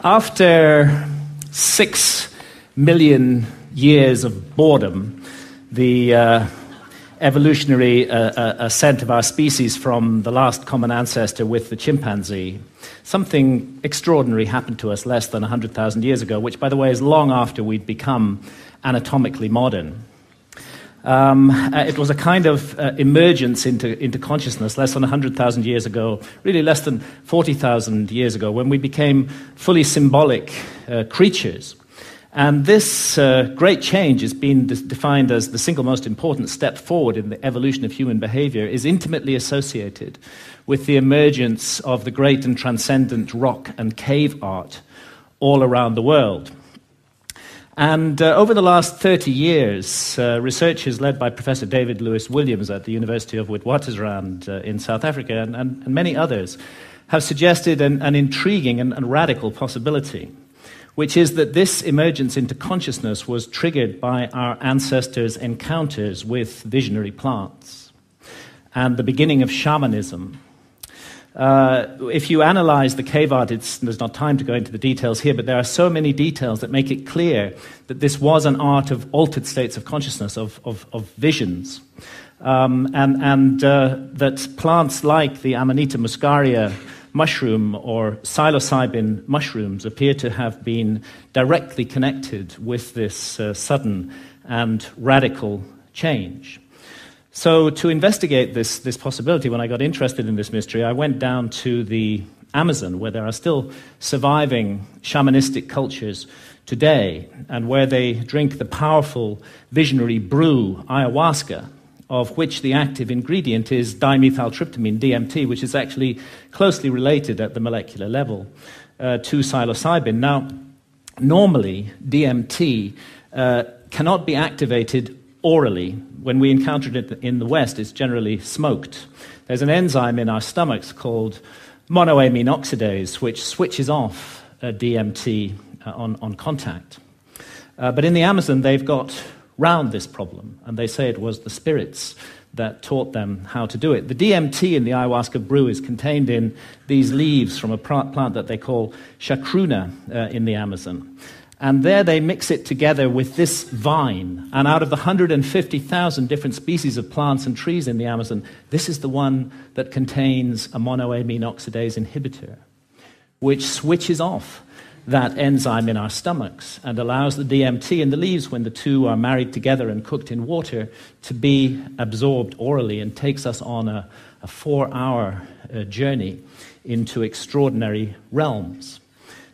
After 6 million years of boredom, the evolutionary ascent of our species from the last common ancestor with the chimpanzee, something extraordinary happened to us less than 100,000 years ago, which, by the way, is long after we'd become anatomically modern. It was a kind of emergence into consciousness less than 100,000 years ago, really less than 40,000 years ago, when we became fully symbolic creatures. And this great change has been defined as the single most important step forward in the evolution of human behavior, is intimately associated with the emergence of the great and transcendent rock and cave art all around the world. And over the last 30 years, researchers led by Professor David Lewis Williams at the University of Witwatersrand in South Africa and many others have suggested an intriguing and radical possibility, which is that this emergence into consciousness was triggered by our ancestors' encounters with visionary plants and the beginning of shamanism. If you analyze the cave art, there's not time to go into the details here, but there are so many details that make it clear that this was an art of altered states of consciousness, of visions, and that plants like the Amanita muscaria mushroom or psilocybin mushrooms appear to have been directly connected with this sudden and radical change. So to investigate this possibility, when I got interested in this mystery, I went down to the Amazon, where there are still surviving shamanistic cultures today, and where they drink the powerful visionary brew, ayahuasca, of which the active ingredient is dimethyltryptamine, DMT, which is actually closely related at the molecular level to psilocybin. Now, normally, DMT cannot be activated orally. When we encounter it in the West, it's generally smoked. There's an enzyme in our stomachs called monoamine oxidase, which switches off DMT on contact. But in the Amazon, they've got round this problem, and they say it was the spirits that taught them how to do it. The DMT in the ayahuasca brew is contained in these leaves from a plant that they call chacruna in the Amazon. And there they mix it together with this vine. And out of the 150,000 different species of plants and trees in the Amazon, this is the one that contains a monoamine oxidase inhibitor, which switches off that enzyme in our stomachs and allows the DMT in the leaves, when the two are married together and cooked in water, to be absorbed orally and takes us on a 4-hour journey into extraordinary realms.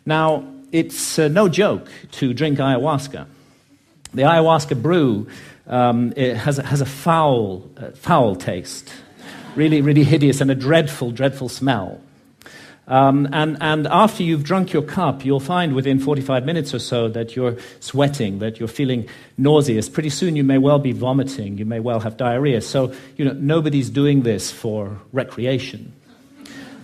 Now, it's no joke to drink ayahuasca. The ayahuasca brew it has a foul taste, really hideous, and a dreadful smell. And after you've drunk your cup, you'll find within 45 minutes or so that you're sweating, that you're feeling nauseous. Pretty soon you may well be vomiting, you may well have diarrhea. So, nobody's doing this for recreation.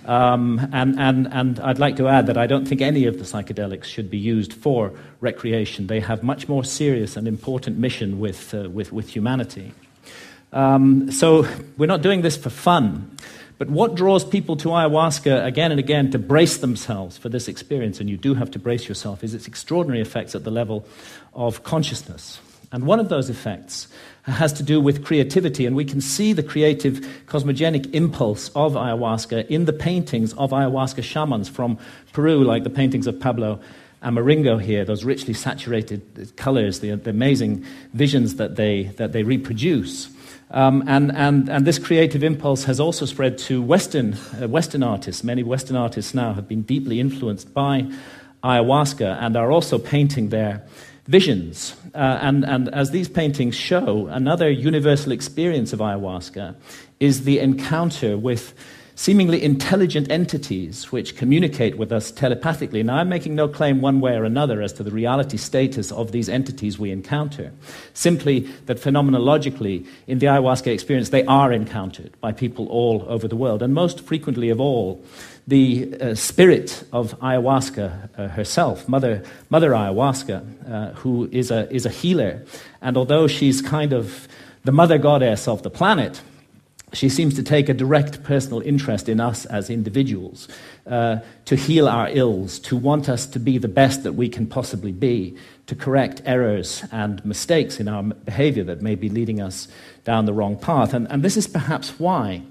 And I'd like to add that I don't think any of the psychedelics should be used for recreation. They have much more serious and important mission with humanity. So we're not doing this for fun. But what draws people to ayahuasca again and again to brace themselves for this experience, and you do have to brace yourself, is its extraordinary effects at the level of consciousness. And one of those effects has to do with creativity, and we can see the creative cosmogenic impulse of ayahuasca in the paintings of ayahuasca shamans from Peru, like the paintings of Pablo Amaringo here, those richly saturated colors, the amazing visions that they reproduce. And this creative impulse has also spread to Western artists. Many Western artists now have been deeply influenced by ayahuasca and are also painting their visions. And as these paintings show, another universal experience of ayahuasca is the encounter with seemingly intelligent entities which communicate with us telepathically. Now, I'm making no claim one way or another as to the reality status of these entities we encounter, simply that phenomenologically, in the ayahuasca experience, they are encountered by people all over the world. And most frequently of all, the spirit of ayahuasca herself, Mother Ayahuasca, who is a healer. And although she's kind of the mother goddess of the planet, She seems to take a direct personal interest in us as individuals, to heal our ills, to want us to be the best that we can possibly be, to correct errors and mistakes in our behavior that may be leading us down the wrong path. And this is perhaps why,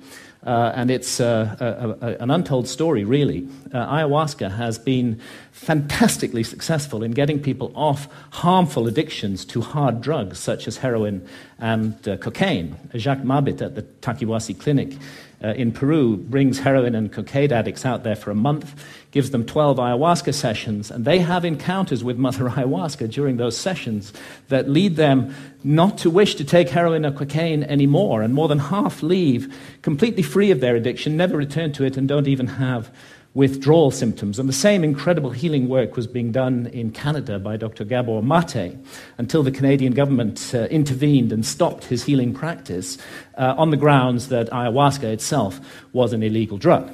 and it's an untold story, really, ayahuasca has been fantastically successful in getting people off harmful addictions to hard drugs such as heroin and cocaine. Jacques Mabit at the Takiwasi Clinic in Peru brings heroin and cocaine addicts out there for a month, gives them 12 ayahuasca sessions, and they have encounters with Mother Ayahuasca during those sessions that lead them not to wish to take heroin or cocaine anymore, and more than half leave completely free of their addiction, never return to it, and don't even have withdrawal symptoms. And the same incredible healing work was being done in Canada by Dr. Gabor Mate until the Canadian government intervened and stopped his healing practice on the grounds that ayahuasca itself was an illegal drug.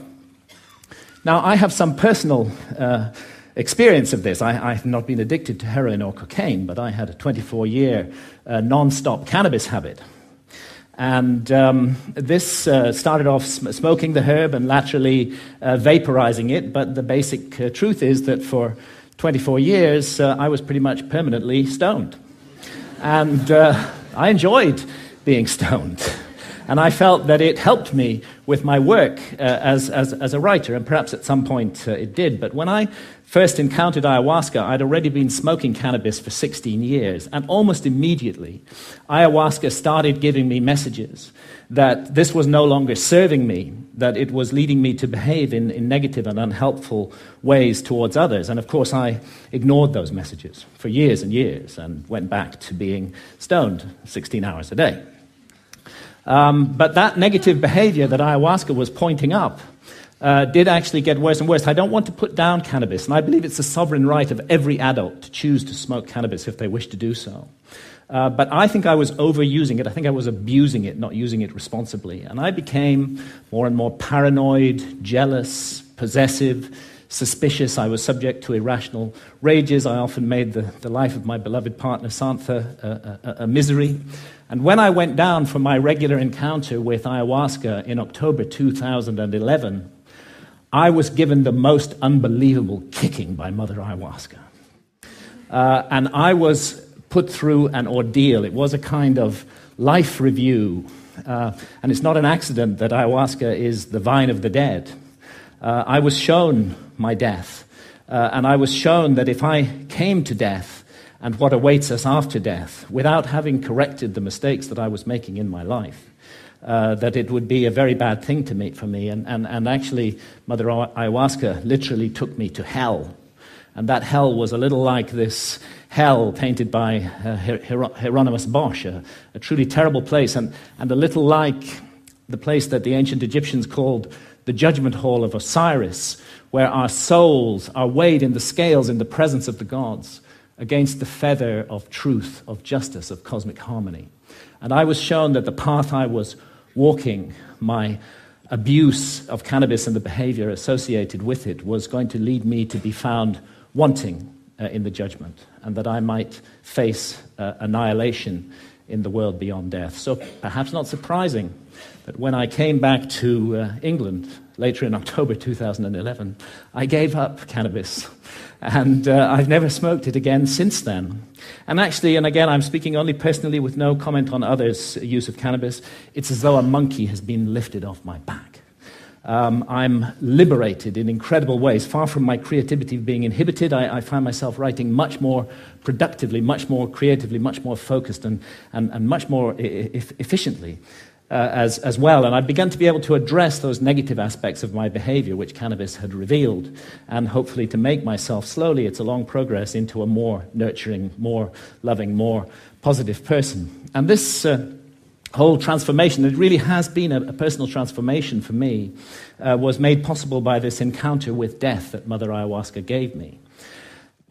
Now, I have some personal experience of this. I have not been addicted to heroin or cocaine, but I had a 24-year non-stop cannabis habit. And this started off smoking the herb and laterally vaporizing it, but the basic truth is that for 24 years I was pretty much permanently stoned. And I enjoyed being stoned. And I felt that it helped me with my work as a writer, and perhaps at some point it did. But when I first encountered ayahuasca, I'd already been smoking cannabis for 16 years, and almost immediately, ayahuasca started giving me messages that this was no longer serving me, that it was leading me to behave in negative and unhelpful ways towards others. And of course, I ignored those messages for years and years and went back to being stoned 16 hours a day. But that negative behavior that ayahuasca was pointing up did actually get worse and worse. I don't want to put down cannabis, and I believe it's the sovereign right of every adult to choose to smoke cannabis if they wish to do so. But I think I was overusing it. I think I was abusing it, not using it responsibly. And I became more and more paranoid, jealous, possessive, suspicious. I was subject to irrational rages. I often made the life of my beloved partner, Santha, a misery. And when I went down for my regular encounter with ayahuasca in October 2011, I was given the most unbelievable kicking by Mother Ayahuasca. And I was put through an ordeal. It was a kind of life review. And it's not an accident that ayahuasca is the vine of the dead. I was shown my death. And I was shown that if I came to death, and what awaits us after death, without having corrected the mistakes that I was making in my life, that it would be a very bad thing to meet for me. And actually, Mother Ayahuasca literally took me to hell. And that hell was a little like this hell painted by Hieronymus Bosch, a truly terrible place, and a little like the place that the ancient Egyptians called the judgment hall of Osiris, where our souls are weighed in the scales in the presence of the gods, against the feather of truth, of justice, of cosmic harmony. And I was shown that the path I was walking, my abuse of cannabis and the behavior associated with it, was going to lead me to be found wanting in the judgment, and that I might face annihilation in the world beyond death. So perhaps not surprising that when I came back to England later in October 2011, I gave up cannabis. And I've never smoked it again since then. And actually, and again, I'm speaking only personally with no comment on others' use of cannabis, it's as though a monkey has been lifted off my back. I'm liberated in incredible ways. Far from my creativity being inhibited, I find myself writing much more productively, much more creatively, much more focused, and much more efficiently. As well, and I've begun to be able to address those negative aspects of my behavior which cannabis had revealed, and hopefully to make myself slowly, it's a long progress, into a more nurturing, more loving, more positive person. And this whole transformation, it really has been a personal transformation for me, was made possible by this encounter with death that Mother Ayahuasca gave me.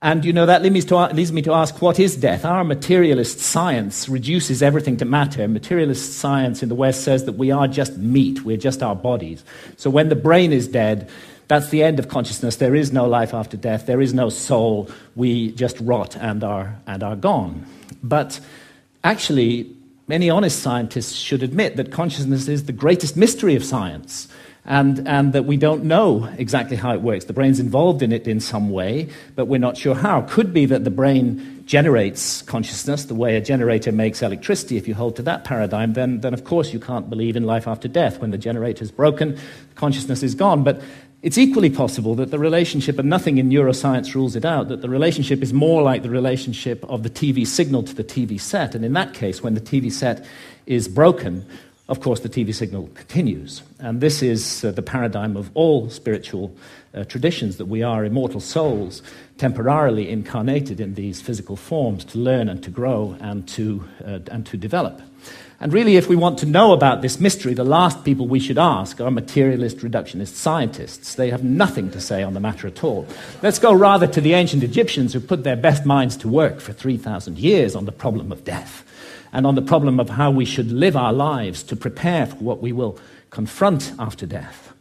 And, you know, that leads me to ask, what is death? Our materialist science reduces everything to matter. Materialist science in the West says that we are just meat, we're just our bodies. So when the brain is dead, that's the end of consciousness. There is no life after death. There is no soul. We just rot and are gone. But actually, many honest scientists should admit that consciousness is the greatest mystery of science, and that we don't know exactly how it works. The brain's involved in it in some way, but we're not sure how. Could be that the brain generates consciousness the way a generator makes electricity. If you hold to that paradigm, then of course you can't believe in life after death. When the generator's broken, consciousness is gone. But it's equally possible that the relationship, and nothing in neuroscience rules it out, that the relationship is more like the relationship of the TV signal to the TV set. And in that case, when the TV set is broken, of course, the TV signal continues. And this is the paradigm of all spiritual traditions, that we are immortal souls, temporarily incarnated in these physical forms to learn and to grow and to develop. And really, if we want to know about this mystery, the last people we should ask are materialist reductionist scientists. They have nothing to say on the matter at all. Let's go rather to the ancient Egyptians, who put their best minds to work for 3,000 years on the problem of death, and on the problem of how we should live our lives to prepare for what we will confront after death.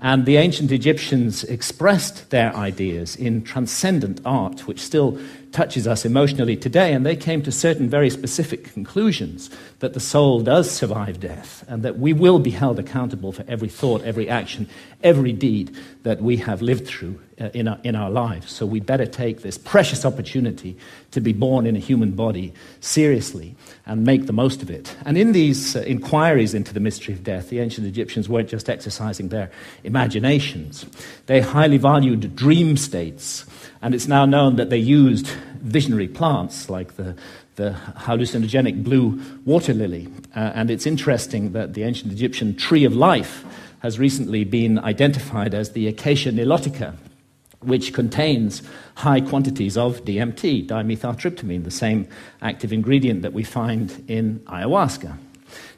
And the ancient Egyptians expressed their ideas in transcendent art, which still touches us emotionally today, and they came to certain very specific conclusions, that the soul does survive death, and that we will be held accountable for every thought, every action, every deed that we have lived through in our lives. So we'd better take this precious opportunity to be born in a human body seriously and make the most of it. And in these inquiries into the mystery of death, the ancient Egyptians weren't just exercising their imaginations. They highly valued dream states, and it's now known that they used visionary plants like the hallucinogenic blue water lily. And it's interesting that the ancient Egyptian tree of life has recently been identified as the Acacia nilotica, which contains high quantities of DMT, dimethyltryptamine, the same active ingredient that we find in ayahuasca.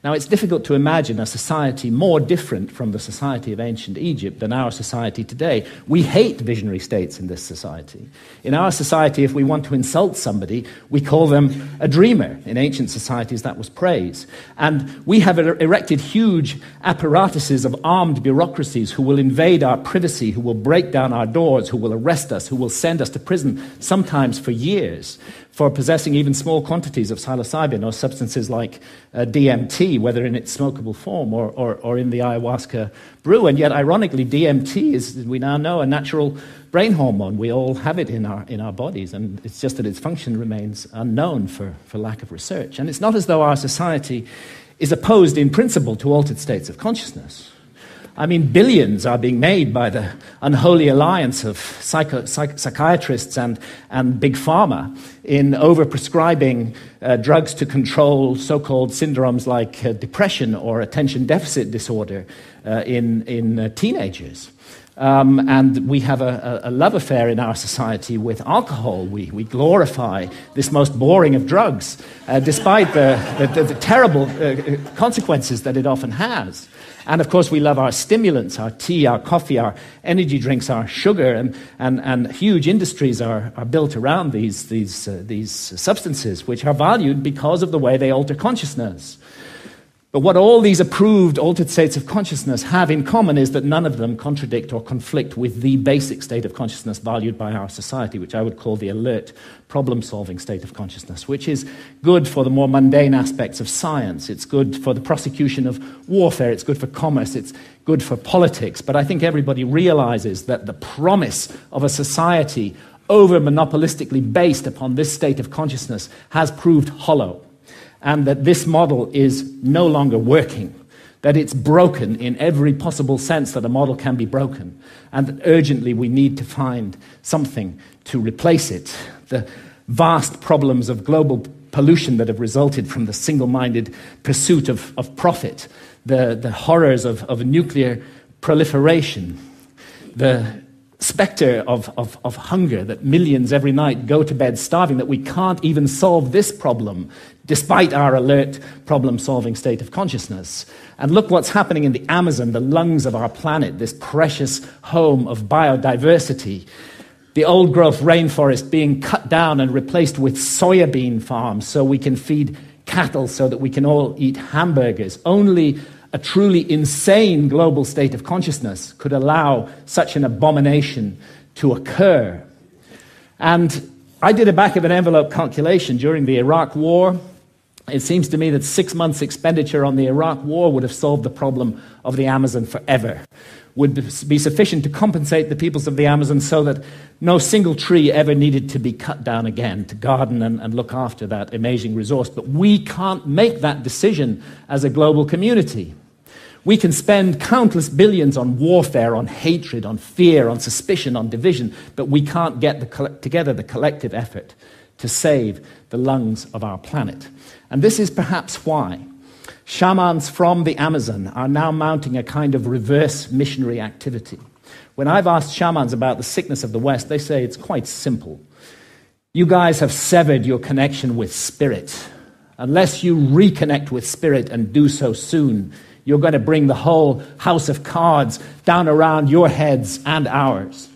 Now, it's difficult to imagine a society more different from the society of ancient Egypt than our society today. We hate visionary states in this society. In our society, if we want to insult somebody, we call them a dreamer. In ancient societies, that was praise. And we have erected huge apparatuses of armed bureaucracies who will invade our privacy, who will break down our doors, who will arrest us, who will send us to prison, sometimes for years, for possessing even small quantities of psilocybin or substances like DMT, whether in its smokable form or in the ayahuasca brew. And yet, ironically, DMT is, we now know, a natural brain hormone. We all have it in our bodies, and it's just that its function remains unknown for lack of research. And it's not as though our society is opposed in principle to altered states of consciousness. I mean, billions are being made by the unholy alliance of psychiatrists and big pharma in overprescribing drugs to control so-called syndromes like depression or attention deficit disorder in teenagers. And we have a love affair in our society with alcohol. We glorify this most boring of drugs, despite the terrible consequences that it often has. And of course, we love our stimulants, our tea, our coffee, our energy drinks, our sugar, and huge industries are built around these substances, which are valued because of the way they alter consciousness. But what all these approved altered states of consciousness have in common is that none of them contradict or conflict with the basic state of consciousness valued by our society, which I would call the alert, problem-solving state of consciousness, which is good for the more mundane aspects of science. It's good for the prosecution of warfare. It's good for commerce. It's good for politics. But I think everybody realizes that the promise of a society over-monopolistically based upon this state of consciousness has proved hollow, and that this model is no longer working, that it's broken in every possible sense that a model can be broken, and that urgently we need to find something to replace it. The vast problems of global pollution that have resulted from the single-minded pursuit of profit, the horrors of nuclear proliferation, the specter of hunger, that millions every night go to bed starving, that we can't even solve this problem despite our alert problem-solving state of consciousness. And look what's happening in the Amazon, the lungs of our planet, this precious home of biodiversity. The old-growth rainforest being cut down and replaced with soybean farms so we can feed cattle, so that we can all eat hamburgers. Only a truly insane global state of consciousness could allow such an abomination to occur. And I did a back-of-an-envelope calculation during the Iraq War. It seems to me that 6 months' expenditure on the Iraq war would have solved the problem of the Amazon forever, would be sufficient to compensate the peoples of the Amazon so that no single tree ever needed to be cut down again to garden and look after that amazing resource. But we can't make that decision as a global community. We can spend countless billions on warfare, on hatred, on fear, on suspicion, on division, but we can't get together the collective effort to save the lungs of our planet. And this is perhaps why shamans from the Amazon are now mounting a kind of reverse missionary activity. When I've asked shamans about the sickness of the West, they say it's quite simple. You guys have severed your connection with spirit. Unless you reconnect with spirit and do so soon, you're going to bring the whole house of cards down around your heads and ours.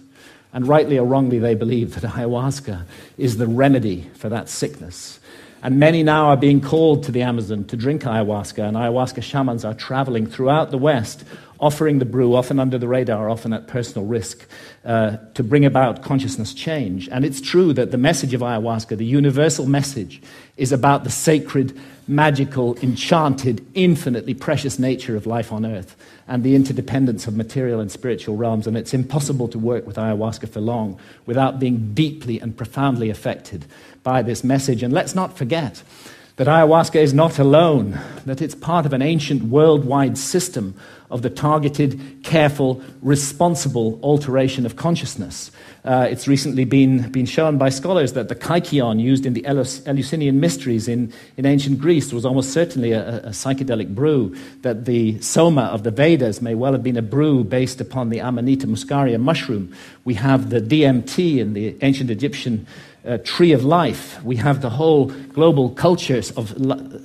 And rightly or wrongly, they believe that ayahuasca is the remedy for that sickness. And many now are being called to the Amazon to drink ayahuasca, and ayahuasca shamans are traveling throughout the West, offering the brew, often under the radar, often at personal risk, to bring about consciousness change. And it's true that the message of ayahuasca, the universal message, is about the sacred, magical, enchanted, infinitely precious nature of life on Earth and the interdependence of material and spiritual realms. And it's impossible to work with ayahuasca for long without being deeply and profoundly affected by this message. And let's not forget that ayahuasca is not alone, that it's part of an ancient worldwide system of the targeted, careful, responsible alteration of consciousness. It's recently been shown by scholars that the kykeon used in the Eleusinian mysteries in ancient Greece was almost certainly a psychedelic brew, that the soma of the Vedas may well have been a brew based upon the Amanita muscaria mushroom. We have the DMT in the ancient Egyptian tree of life. We have the whole global cultures of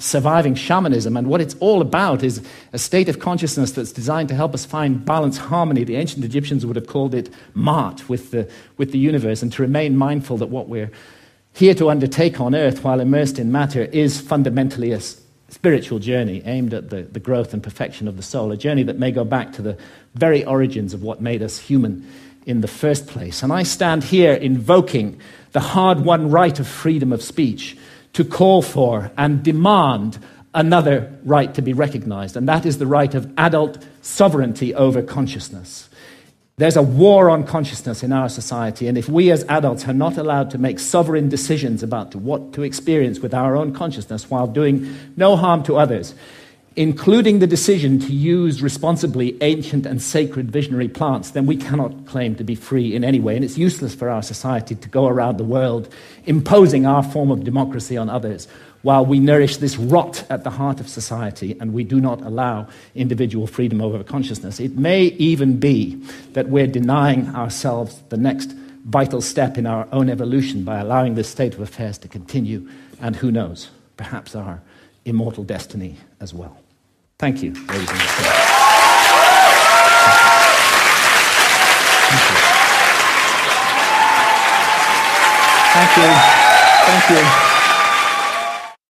surviving shamanism, and what it's all about is a state of consciousness that's designed to help us find balance, harmony. The ancient Egyptians would have called it Ma'at, with the universe, and to remain mindful that what we're here to undertake on Earth while immersed in matter is fundamentally a spiritual journey aimed at the growth and perfection of the soul, a journey that may go back to the very origins of what made us human in the first place. And I stand here invoking the hard-won right of freedom of speech to call for and demand another right to be recognized, and that is the right of adult sovereignty over consciousness. There's a war on consciousness in our society, and if we as adults are not allowed to make sovereign decisions about what to experience with our own consciousness while doing no harm to others, including the decision to use responsibly ancient and sacred visionary plants, then we cannot claim to be free in any way. And it's useless for our society to go around the world imposing our form of democracy on others while we nourish this rot at the heart of society and we do not allow individual freedom over consciousness. It may even be that we're denying ourselves the next vital step in our own evolution by allowing this state of affairs to continue, and who knows, perhaps our immortal destiny as well. Thank you, ladies and gentlemen. Thank you. Thank you.